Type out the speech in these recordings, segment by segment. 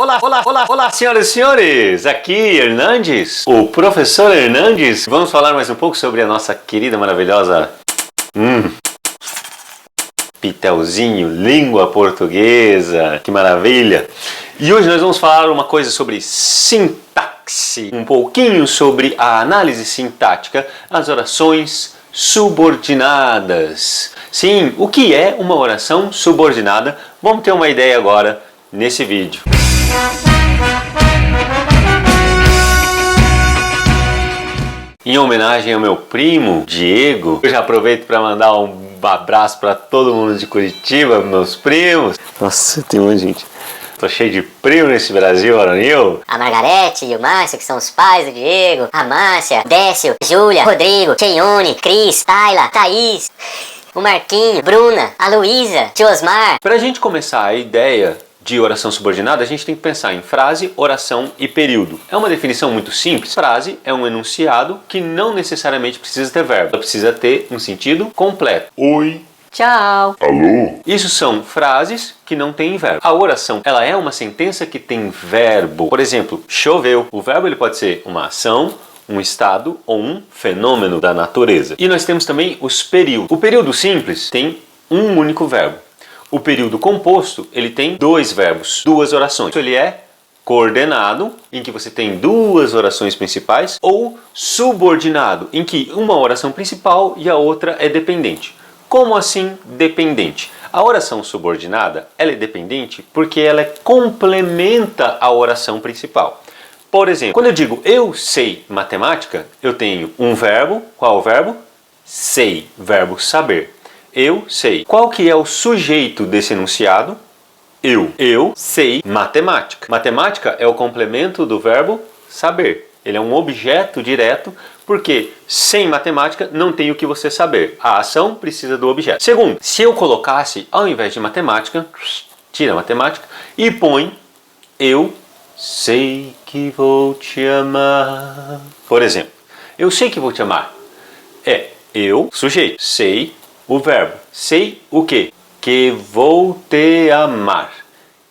Olá, senhoras e senhores! Aqui Hernandes, o professor Hernandes. Vamos falar mais um pouco sobre a nossa querida, maravilhosa Pitelzinho, língua portuguesa. Que maravilha! E hoje nós vamos falar uma coisa sobre sintaxe, um pouquinho sobre a análise sintática das orações subordinadas. Sim, o que é uma oração subordinada? Vamos ter uma ideia agora nesse vídeo. Em homenagem ao meu primo, Diego, eu já aproveito para mandar um abraço para todo mundo de Curitiba, meus primos. Nossa, tem muita gente. Tô cheio de primo nesse Brasil, varonil. A Margarete e o Márcio, que são os pais do Diego. A Márcia, Décio, Júlia, Rodrigo, Cheione, Cris, Tayla, Thaís, o Marquinho, Bruna, a Luísa, Tiosmar. Pra gente começar a ideia de oração subordinada, a gente tem que pensar em frase, oração e período. É uma definição muito simples. Frase é um enunciado que não necessariamente precisa ter verbo. Ela precisa ter um sentido completo. Oi. Tchau. Alô? Isso são frases que não têm verbo. A oração, ela é uma sentença que tem verbo. Por exemplo, choveu. O verbo ele pode ser uma ação, um estado ou um fenômeno da natureza. E nós temos também os períodos. O período simples tem um único verbo. O período composto, ele tem dois verbos, duas orações. Ele é coordenado, em que você tem duas orações principais, ou subordinado, em que uma oração principal e a outra é dependente. Como assim dependente? A oração subordinada, ela é dependente porque ela complementa a oração principal. Por exemplo, quando eu digo eu sei matemática, eu tenho um verbo. Qual é o verbo? Sei, verbo saber. Eu sei. Qual que é o sujeito desse enunciado? Eu. Eu sei matemática. Matemática é o complemento do verbo saber. Ele é um objeto direto, porque sem matemática não tem o que você saber. A ação precisa do objeto. Segundo, se eu colocasse, ao invés de matemática, tira a matemática e põe eu sei que vou te amar. Por exemplo, eu sei que vou te amar. É eu, sujeito, sei, o verbo. Sei o quê? Que vou te amar.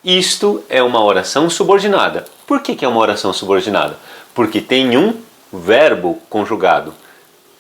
Isto é uma oração subordinada. Por que é uma oração subordinada? Porque tem um verbo conjugado.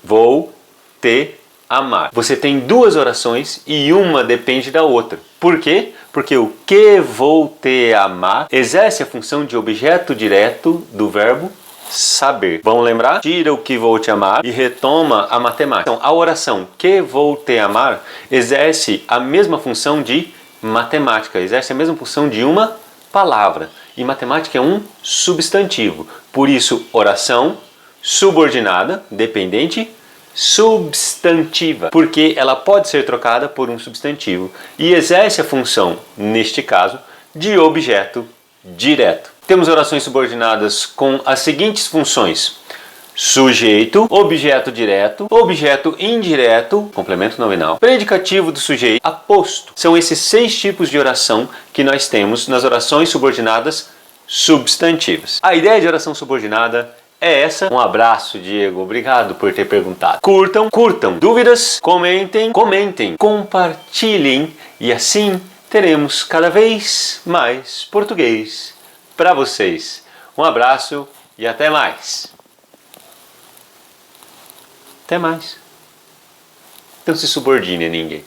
Vou te amar. Você tem duas orações e uma depende da outra. Por quê? Porque o que vou te amar exerce a função de objeto direto do verbo saber. Vamos lembrar? Tira o que vou te amar e retoma a matemática. Então, a oração que vou te amar exerce a mesma função de matemática, exerce a mesma função de uma palavra. E matemática é um substantivo. Por isso, oração subordinada, dependente, substantiva, porque ela pode ser trocada por um substantivo e exerce a função, neste caso, de objeto direto. Temos orações subordinadas com as seguintes funções: sujeito, objeto direto, objeto indireto, complemento nominal, predicativo do sujeito, aposto. São esses 6 tipos de oração que nós temos nas orações subordinadas substantivas. A ideia de oração subordinada é essa. Um abraço, Diego. Obrigado por ter perguntado. Curtam. Dúvidas? Comentem. Compartilhem. E assim teremos cada vez mais português para vocês. Um abraço e até mais. Até mais. Não se subordine a ninguém.